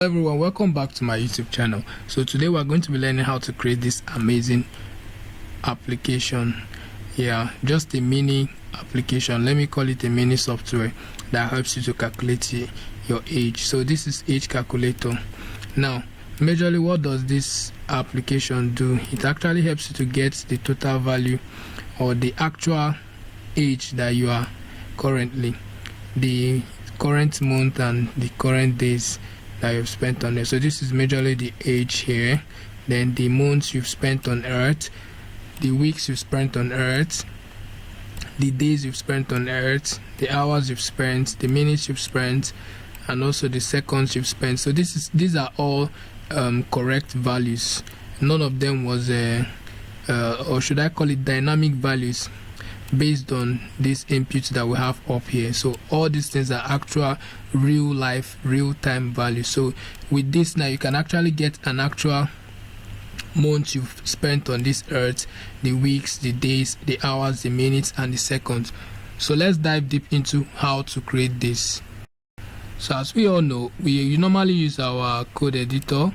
Hello everyone, welcome back to my YouTube channel. So today we're going to be learning how to create this amazing application. Just a mini application, let me call it a mini software that helps you to calculate your age. So this is age calculator. Now majorly, what does this application do? It actually helps you to get the total value or the actual age that you are currently, the current month and the current days that you've spent on it. So this is majorly the age here, then the months you've spent on earth, the weeks you've spent on earth, the days you've spent on earth, the hours you've spent, the minutes you've spent, and also the seconds you've spent. So these are all correct values. None of them was or should I call it dynamic values, based on these inputs that we have up here. So all these things are actual real life, real time values. So with this now you can actually get an actual month you've spent on this earth, the weeks, the days, the hours, the minutes, and the seconds. So let's dive deep into how to create this. So as we all know, we normally use our code editor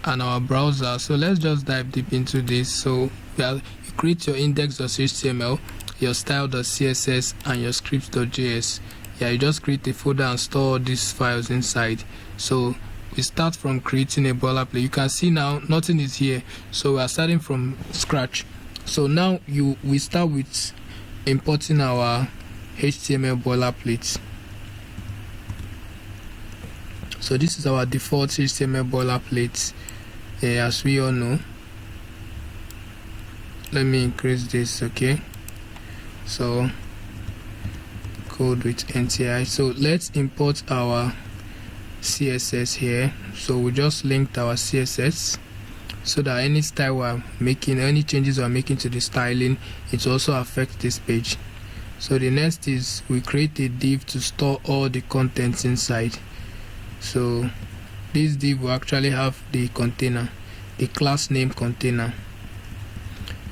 and our browser. So let's just dive deep into this. So you create your index.html, your style.css, and your scripts.js. You just create a folder and store these files inside. So we start from creating a boilerplate. You can see now nothing is here, so we are starting from scratch. So now we start with importing our HTML boilerplate. So this is our default HTML boilerplate, as we all know. Let me increase this, okay? So code with NTI. So let's import our CSS here. So we just linked our CSS so that any style we're making, any changes we're making to the styling, it also affects this page. So the next is we create a div to store all the contents inside. So this div will actually have the container, the class name container.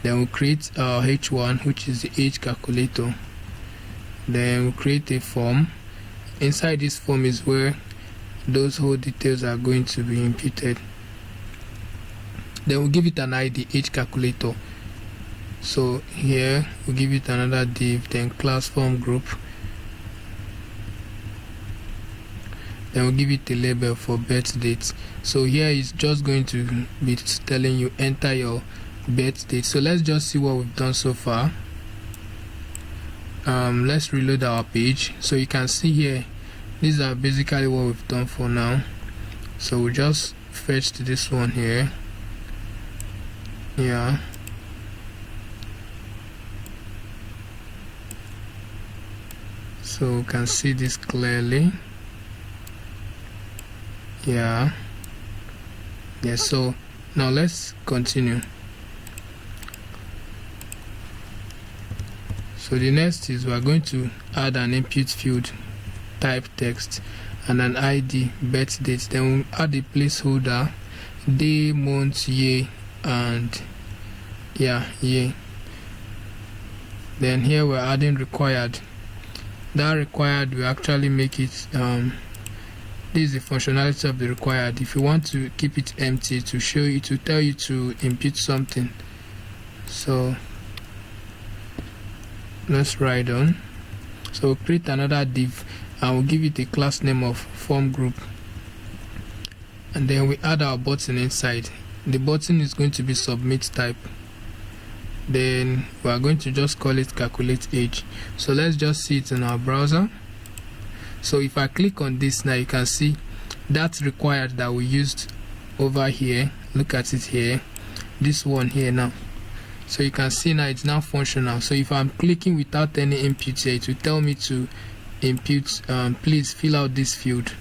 Then we'll create our h1, which is the age calculator. Then we'll create a form. Inside this form is where those whole details are going to be imputed. Then we'll give it an ID, age calculator. So here we'll give it another div, then class form group. Then we'll give it a label for birth date. So here is just going to be telling you enter your birth date. So let's just see what we've done so far. Let's reload our page. So you can see here, these are basically what we've done for now. So we just fetched this one here. So we can see this clearly. So now let's continue. So the next is we are going to add an input field, type text, and an ID, birth date. Then we'll add a placeholder, day, month, year, and year. Then here we're adding required. That required will actually make it this is the functionality of the required. If you want to keep it empty, to show you, to tell you to input something. So let's write on. So we'll create another div and we'll give it a class name of form group, and then we add our button inside. The button is going to be submit type. Then we are going to just call it calculate age. So let's just see it in our browser. So if I click on this now, you can see that's required that we used over here. Look at it here, this one here now. So you can see now it's now functional. So if I'm clicking without any input here, it will tell me to input, please fill out this field.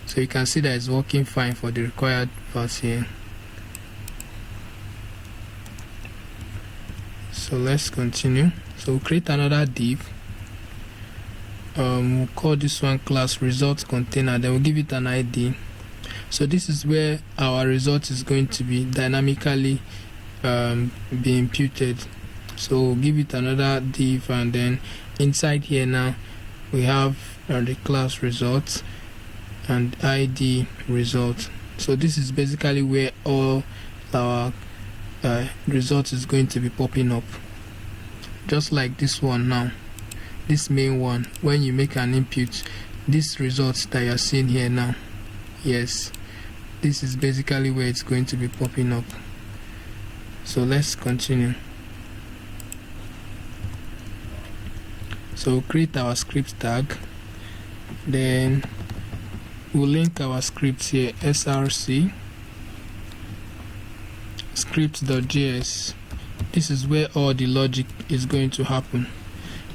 So you can see that it's working fine for the required part here. So let's continue. So we'll create another div. We'll call this one class result container. Then we'll give it an ID. So this is where our result is going to be dynamically be imputed. So we'll give it another div, and then inside here now we have the class results, and id result. So this is basically where all our results is going to be popping up, just like this one now, this main one. When you make an input, this results that you're seeing here now, yes, this is basically where it's going to be popping up. So let's continue. So we'll create our script tag, then we'll link our script here, src script.js. This is where all the logic is going to happen.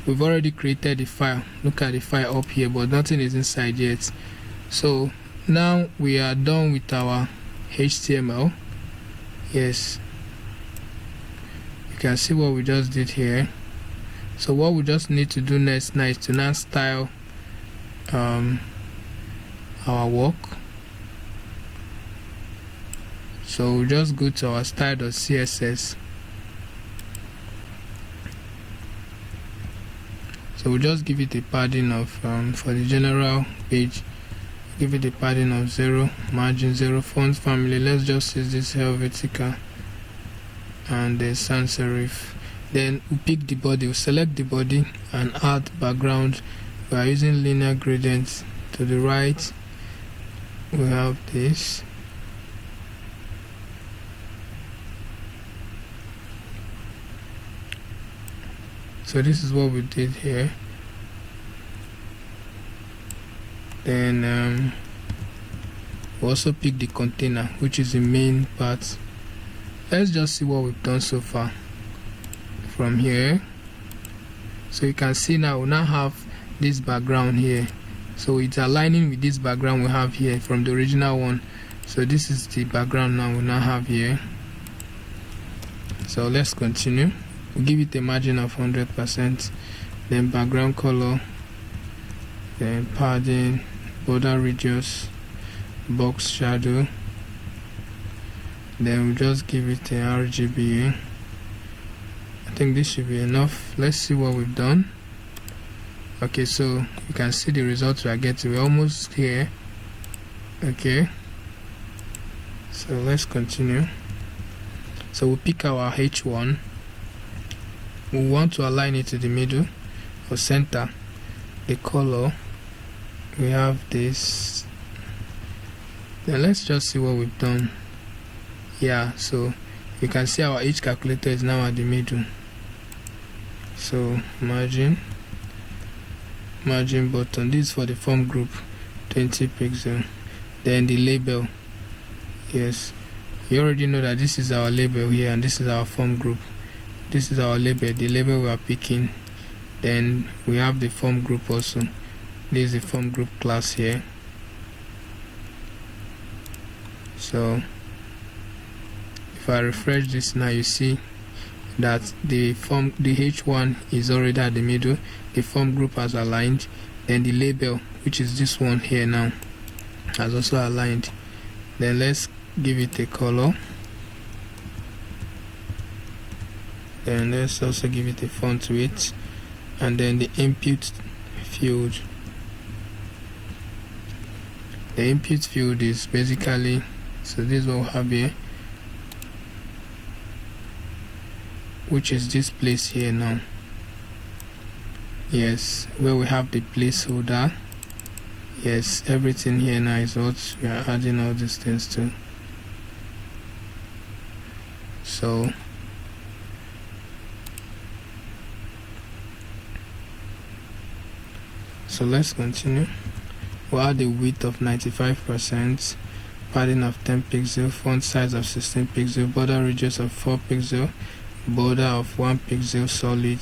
We've already created the file. Look at the file up here, but nothing is inside yet. So now we are done with our HTML. Yes, you can see what we just did here. So what we just need to do next now is to now style our work. So we'll just go to our style.css. So we'll just give it a padding of for the general page, give it a padding of 0, margin 0, font family, let's just use this Helvetica and the sans serif. Then we pick the body, we select the body and add background. We are using linear gradients. To the right we have this. So this is what we did here. Then we also pick the container, which is the main part. Let's just see what we've done so far from here. So you can see now we now have this background here, so it's aligning with this background we have here from the original one. So this is the background now we now have here. So let's continue. We'll give it a margin of 100%, then background color, then padding, border radius, box shadow, then we'll just give it a RGB. I think this should be enough. Let's see what we've done. Okay, so you can see the results we are getting. We're almost here. Okay, so let's continue. So we'll pick our H1. We want to align it to the middle or center. The color, we have this. Then let's just see what we've done. Yeah, so you can see our H calculator is now at the middle. So margin button, this is for the form group, 20 pixel. Then the label, yes, you already know that this is our label here and this is our form group. This is our label, the label we are picking. Then we have the form group also. This is the form group class here. So if I refresh this now, you see that the H1 is already at the middle, the form group has aligned, then the label, which is this one here now, has also aligned. Then let's give it a color. Then let's also give it a font width, and then the input field. The input field is basically, so this is what we have here, which is this place here now. Yes, where we have the placeholder. Yes, everything here now is what we are adding all these things to. So let's continue. We'll add a width of 95%, padding of 10 pixel, font size of 16 pixel, border radius of 4 pixel, border of 1 pixel solid,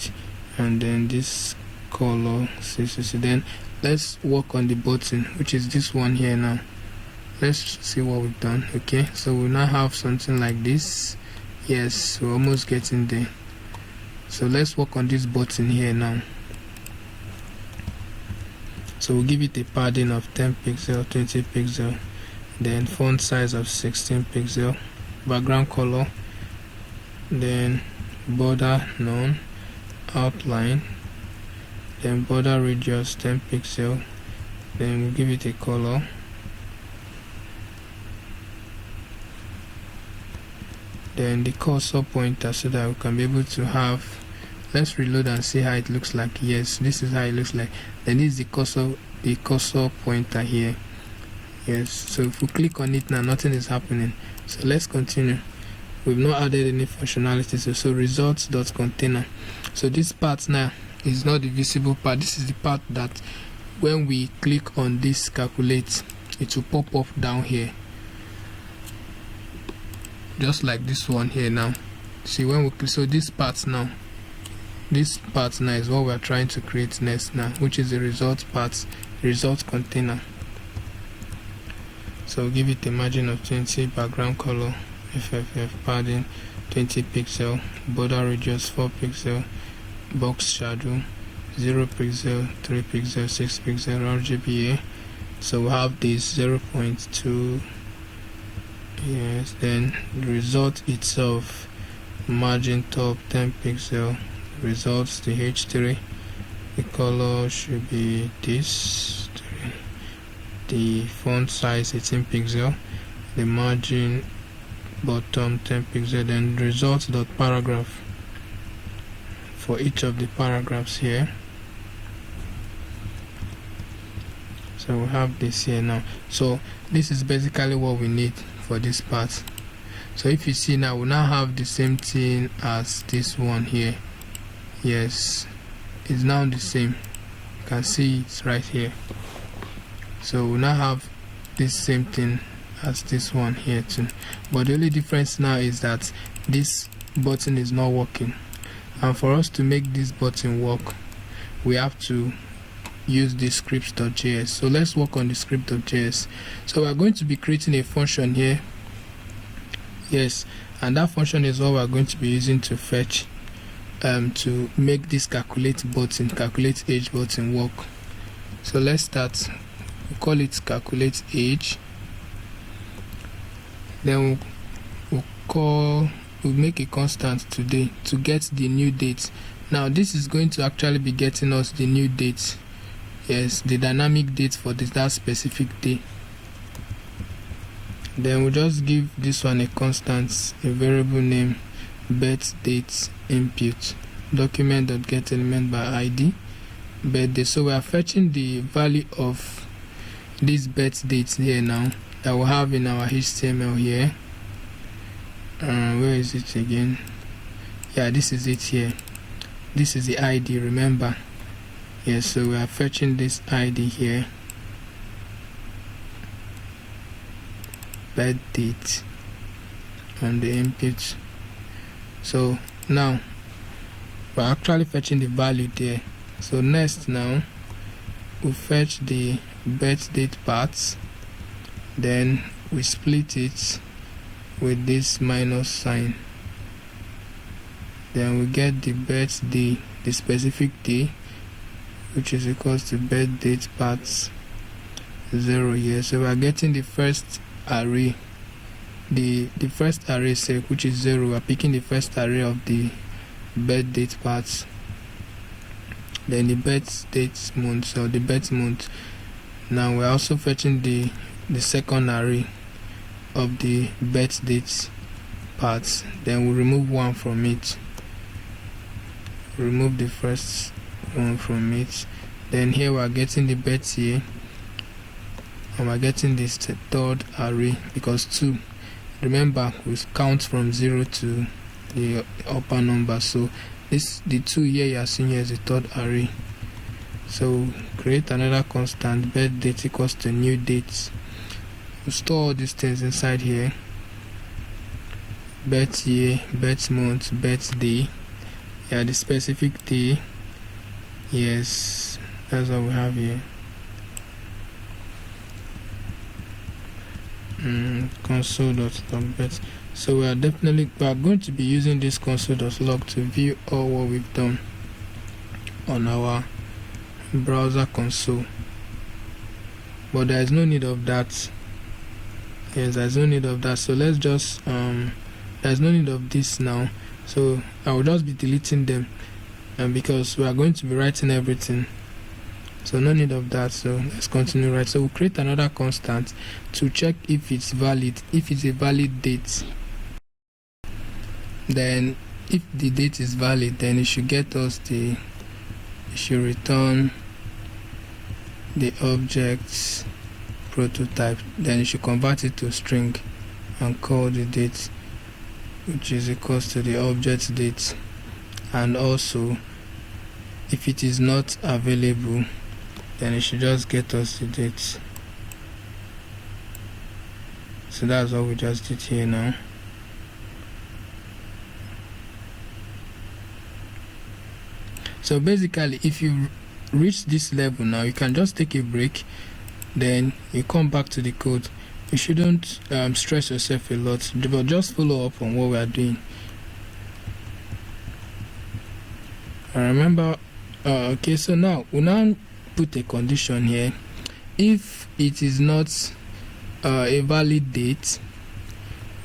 and then this color CCC. Then let's work on the button, which is this one here now. Let's see what we've done. Okay, so we now have something like this. Yes, we're almost getting there. So let's work on this button here now. So we'll give it a padding of 10 pixel, 20 pixel, then font size of 16 pixel, background color, then border none, outline, then border radius 10 pixel, then we'll give it a color, then the cursor pointer, so that we can be able to have, let's reload and see how it looks like. Yes, this is how it looks like. Then this is the cursor pointer here. Yes, so if we click on it now, nothing is happening. So let's continue. We've not added any functionality. So results.container. So this part now is not the visible part. This is the part that when we click on this calculate, it will pop up down here, just like this one here. Now see, when we click, so this part now is what we are trying to create next now, which is the result part, result container. So give it a margin of 20, background color FFF, padding 20 pixel, border radius 4 pixel, box shadow 0 pixel, 3 pixel, 6 pixel, RGBA. So we have this 0.2. yes, then the result itself, margin top 10 pixel, results the H3, the color should be this, the font size 18 pixel, the margin bottom 10 pixel, then results.paragraph for each of the paragraphs here. So we have this here now. So this is basically what we need for this part. So if you see now, we now have the same thing as this one here. Yes, it's now the same. You can see it's right here. So we now have this same thing as this one here too, but the only difference now is that this button is not working, and for us to make this button work, we have to use the scripts.js. So let's work on the script.js. So we're going to be creating a function here. Yes, and that function is what we're going to be using to fetch to make this calculate age button work. So let's start. We call it calculate age. Then we'll make a constant today to get the new date. Now this is going to actually be getting us the new date. Yes, the dynamic date for that specific day. Then we'll just give this one a constant, a variable name, birth date input, document.getElement by ID, birthday. So we are fetching the value of this birth date here now that we have in our HTML here. Where is it again? Yeah, this is it here. This is the ID, remember. Yes, so we are fetching this ID here, birth date on the input. So now we're actually fetching the value there. So next now we fetch the birth date parts, then we split it with this minus sign, then we get the birthday, the specific day, which is equals to birth date parts 0 here. So we are getting the first array, the first array set, which is 0. We are picking the first array of the birth date parts, then the birth date month, or the birth month. Now we're also fetching the second array of the birth date parts, then we remove one from it, remove the first one from it. Then here we are getting the birth year, and we're getting this third array because 2, remember, we count from 0 to the upper number. So the 2 here you are seeing here is the third array. So create another constant, birth date equals to new date. We store all these things inside here, birth year, birth month, birthday, yeah, the specific day. Yes, that's what we have here. Console.log. So we are going to be using this console.log to view all what we've done on our browser console, but there is no need of that. Yes, there's no need of that. So let's just there's no need of this now, so I will just be deleting them, and because we are going to be writing everything, so no need of that. So let's continue. Right, so we'll create another constant to check if it's valid, if it's a valid date. Then if the date is valid, then it should get us it should return the object's prototype. Then it should convert it to string and call the date, which is equals to the object date. And also, if it is not available, then it should just get us the date. So that's what we just did here now. So basically, if you reach this level now, you can just take a break, then you come back to the code. You shouldn't stress yourself a lot, but just follow up on what we are doing. And remember, okay, so now we now put a condition here. If it is not a valid date,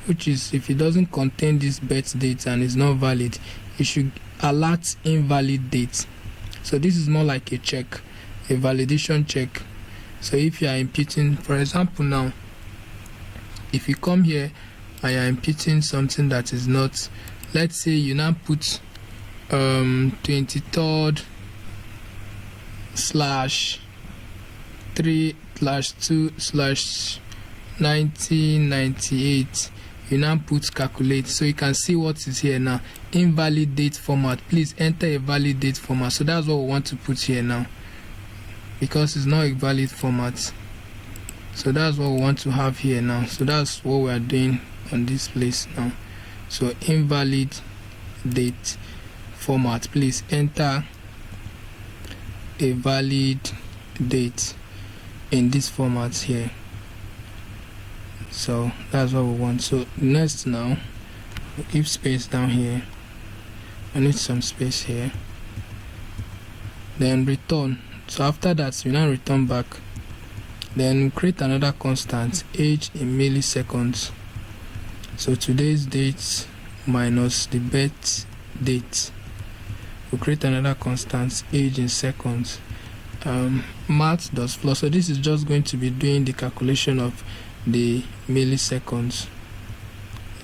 which is if it doesn't contain this birth date and is not valid, it should alert invalid date. So this is more like a check, a validation check. So if you are imputing, for example, now if you come here and you are imputing something that is not, let's say you now put 23rd /3/2/1998, you now put calculate, so you can see what is here now. Invalid date format, please enter a valid date format. So that's what we want to put here now, because it's not a valid format. So that's what we want to have here now. So that's what we are doing on this place now. So invalid date format, please enter a valid date in this format here. So that's what we want. So next now, we give space down here. I need some space here. Then return. So after that, we now return back. Then create another constant, age in milliseconds. So today's date minus the birth date. We create another constant, age in seconds. Math.floor. So this is just going to be doing the calculation of the milliseconds.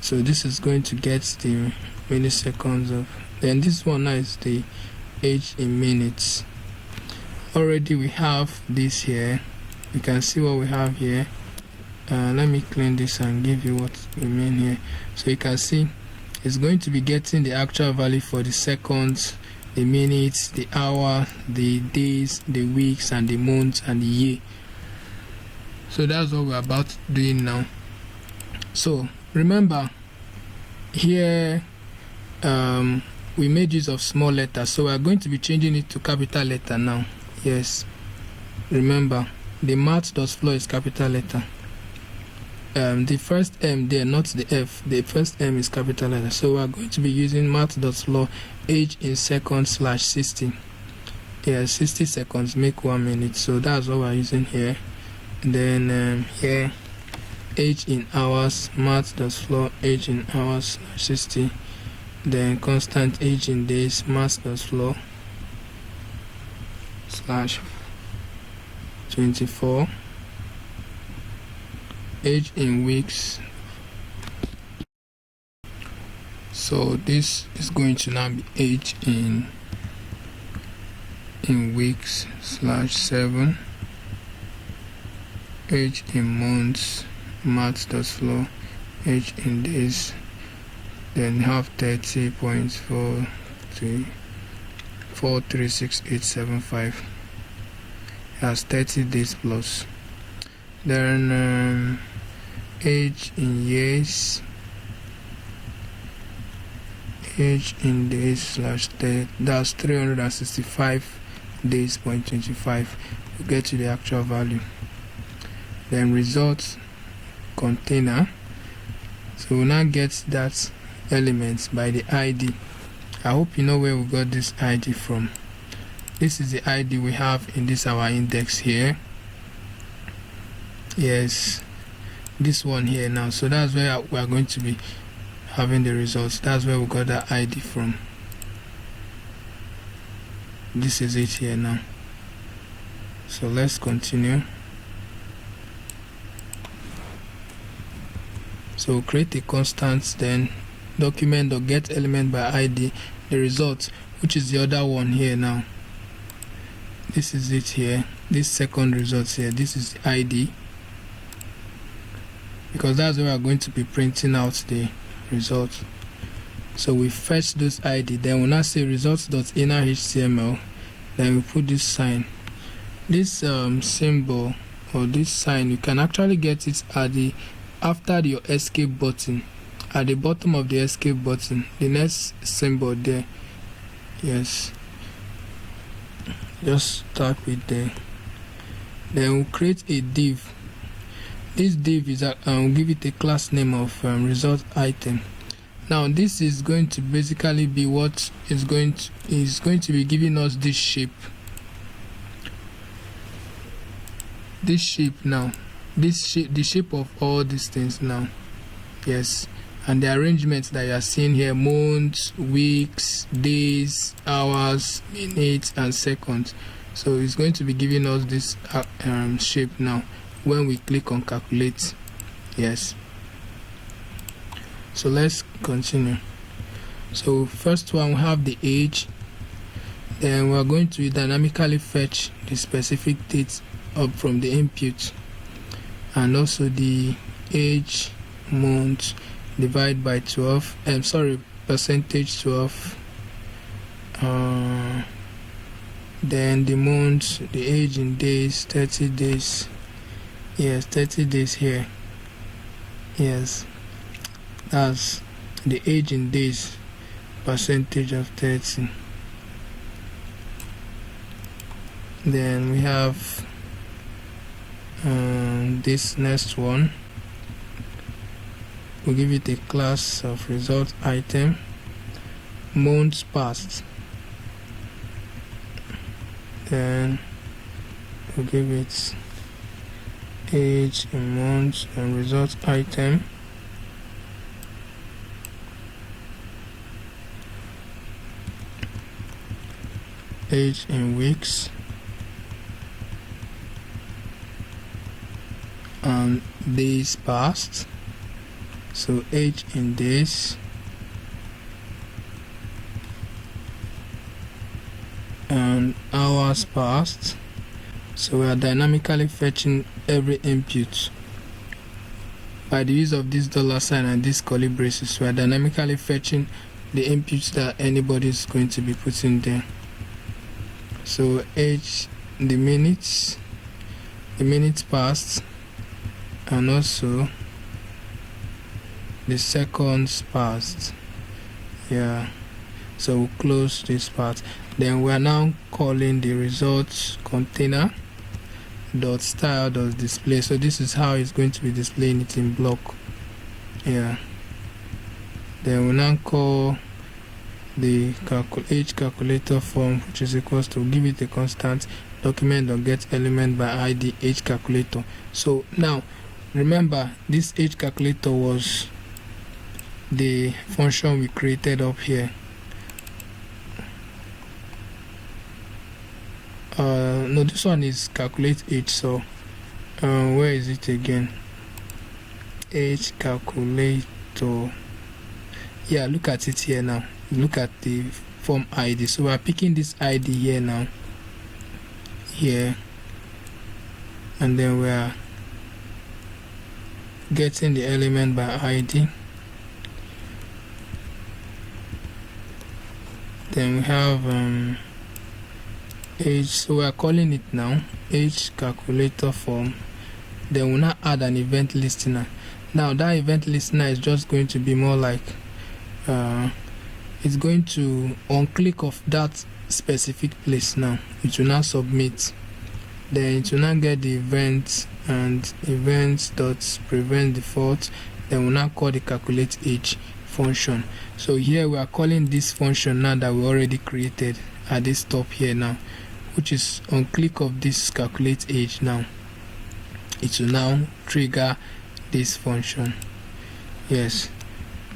So this is going to get the milliseconds of, then this one now is the age in minutes. Already we have this here. You can see what we have here. Let me clean this and give you what we mean here. So you can see it's going to be getting the actual value for the seconds, the minutes, the hour, the days, the weeks, and the months, and the year. So that's what we're about doing now. So remember here we made use of small letters, so we're going to be changing it to capital letter now. Yes, remember the math.floor is capital letter. The first M there, not the F, the first M is capital letter. So we're going to be using math.floor age in seconds /60. Yeah, 60 seconds make 1 minute. So that's what we're using here. And then here age in hours, math.floor age in hours /60. Then constant age in days, math.floor /24. Age in weeks. So this is going to now be age in weeks /7. Age in months, math.floor age in days. Then have 30.436875 has 30 days plus. Then age in years, age in days /10, that's 365 days .25. You get to the actual value. Then results container. So we'll now get that element by the ID. I hope you know where we got this ID from. This is the ID we have in this our index here. Yes, this one here now. So that's where we are going to be having the results. That's where we got that ID from. This is it here now. So let's continue. So create a constant, then document.getElementById, the result, which is the other one here now. This is it here, this second result here, this is the ID, because that's where we are going to be printing out the result. So we fetch those ID, then we'll now say results.innerHTML, then we put this sign. This symbol or this sign, you can actually get it at the after your escape button, at the bottom of the escape button, the next symbol there. Yes, just start with there. Then we'll create a div. This div is we'll give it a class name of result item. Now this is going to basically be what is going to be giving us this shape. This shape now, this shape, the shape of all these things now. Yes, and the arrangements that you are seeing here: months, weeks, days, hours, minutes, and seconds. So it's going to be giving us this shape now when we click on calculate. Yes. So let's continue. So first one, we have the age. Then we are going to dynamically fetch the specific date up from the input, and also the age, month, divide by 12. Percentage 12. Then the month, the age in days, 30 days. Yes, 30 days here. Yes, that's the age in days, percentage of 30. Then we have this next one. We'll give it a class of result item, months passed. Then we'll give it age in months and result item, age in weeks, and days passed. So age in days, and hours passed. So we are dynamically fetching every input by the use of this $sign and this curly braces. We are dynamically fetching the inputs that anybody is going to be putting there. So age, the minutes passed, and also the seconds passed. Yeah, so we'll close this part. Then we are now calling the results container dot style dot display. So this is how it's going to be displaying it in block. Yeah, then we now call the age calculator form, which is equals to, give it a constant, document.getElementById age calculator. So now remember, this age calculator was the function we created up here. No, this one is calculate age. So where is it again? Age calculator. Yeah, look at it here now. Look at the form ID. So we are picking this ID here now, here, and then we are getting the element by ID. Then we have age, so we are calling it now age calculator form. Then we'll now add an event listener. Now that event listener is just going to be more like it's going to, on click of that specific place, now it will now submit. Then it will now get the event and events.prevent default. Then we'll now call the calculate age function. So here we are calling this function now that we already created at this top here now, which is on click of this calculate age. Now it will now trigger this function. Yes,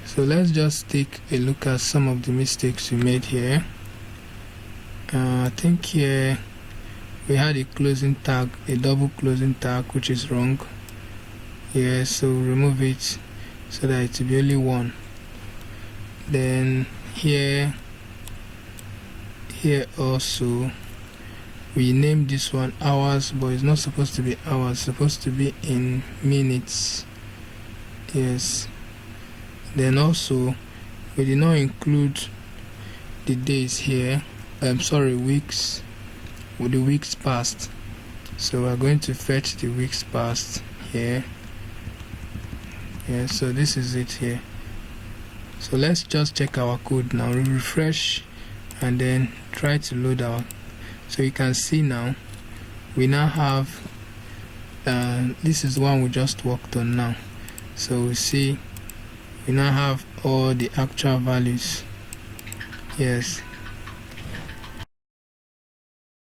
so let's just take a look at some of the mistakes we made here. I think here we had a closing tag, a double closing tag, which is wrong. Yes, so remove it so that it will be only one. Then here also we name this one hours, but it's not supposed to be hours, it's supposed to be in minutes. Yes. Then also we did not include the days here, weeks, with the weeks past. So we're going to fetch the weeks past here. Yeah, so this is it here. So let's just check our code now. We refresh and then try to load our. So you can see now we now have this is one we just worked on now. So we see we now have all the actual values. Yes,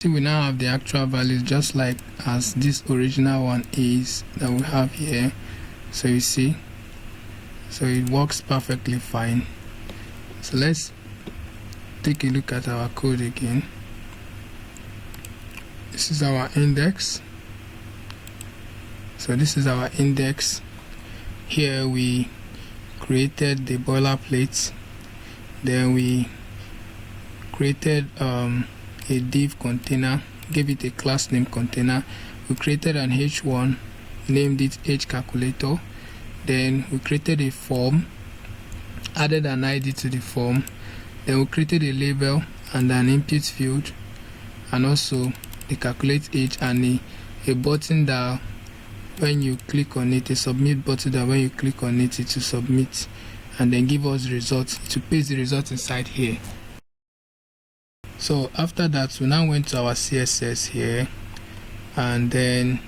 see, we now have the actual values just like as this original one is that we have here. So you see, so it works perfectly fine. So let's take a look at our code again. This is our index. So this is our index. Here we created the boilerplate, then we created a div container, gave it a class name container. We created an h1, named it hCalculator. Then we created a form, added an ID to the form. Then we created a label and an input field, and also the calculate age and a button that when you click on it, a submit button that when you click on it, it will submit and then give us the results. It will paste the results inside here. So after that, we now went to our CSS here and then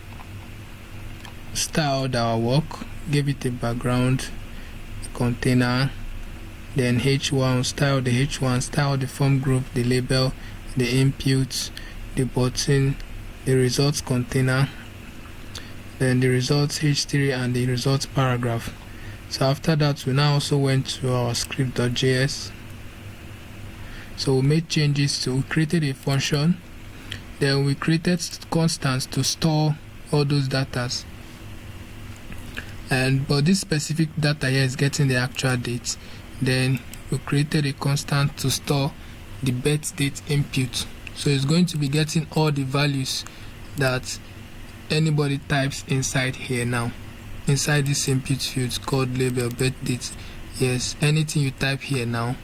styled our work, gave it a background, a container, then h1, style the h1, style the form group, the label, the inputs, the button, the results container, then the results h3 and the results paragraph. So after that, we now also went to our script.js. So we made changes to, we created a function, then we created constants to store all those datas. But this specific data here is getting the actual date. Then we created a constant to store the birth date input. So it's going to be getting all the values that anybody types inside here now, inside this input field called label birth date. Yes, anything you type here now,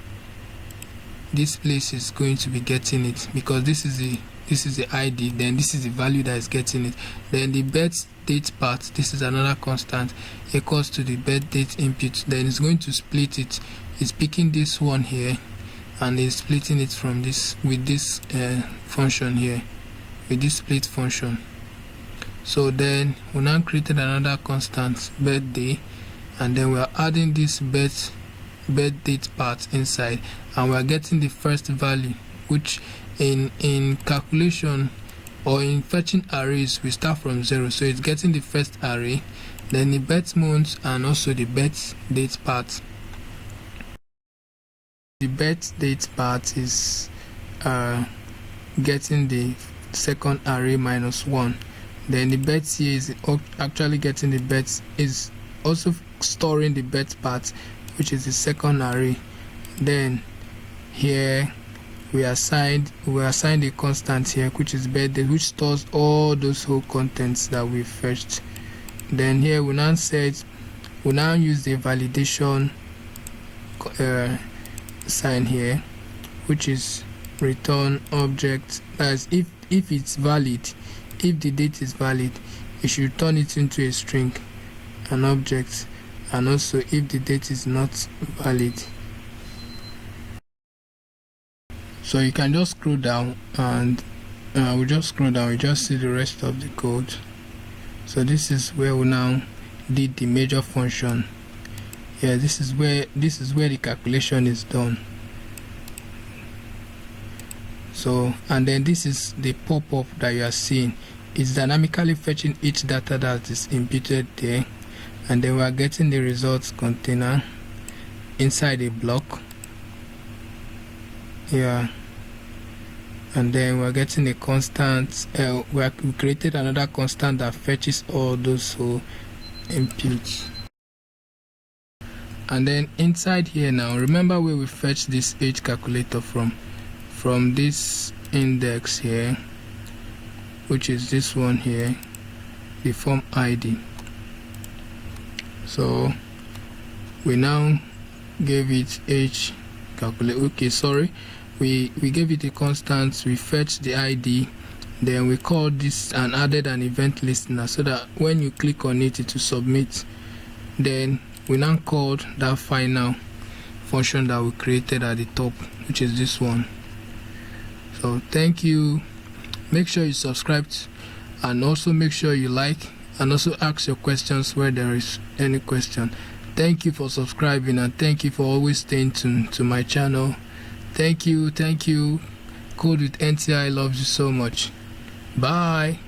this place is going to be getting it, because this is the ID, then this is the value that is getting it. Then the birth date part, this is another constant, equals to the birth date input. Then it's going to split it. It's picking this one here and it's splitting it from this with this function here, with this split function. So then we now created another constant, birthday, and then we are adding this birth date part inside, and we are getting the first value, which in calculation or in fetching arrays we start from 0. So it's getting the first array, then the birth month and also the birth date part. The birth date part is getting the second array -1. Then the birth year is actually getting the birth, is also storing the birth part, which is the second array. Then here we assigned a constant here, which is birthday, which stores all those whole contents that we fetched. Then here we now use the validation sign here, which is return object. As if it's valid, if the date is valid, you should turn it into a string, an object. And also if the date is not valid. So you can just scroll down, and we just scroll down, we just see the rest of the code. So this is where we now did the major function. Yeah, this is where the calculation is done. So, and then this is the pop-up that you are seeing. It's dynamically fetching each data that is imputed there, and then we are getting the results container inside a block. Yeah, and then we're getting a constant. We created another constant that fetches all those whole inputs. And then inside here now, remember where we fetch this age calculator from this index here, which is this one here, the form ID. So we now gave it age calculate. Okay, sorry, we gave it a constant, we fetched the ID, then we called this and added an event listener so that when you click on it, it will submit. Then we now called that final function that we created at the top, which is this one. So thank you. Make sure you subscribe and also make sure you like and also ask your questions where there is any question. Thank you for subscribing and thank you for always staying tuned to my channel. Thank you. Code with NTI loves you so much. Bye.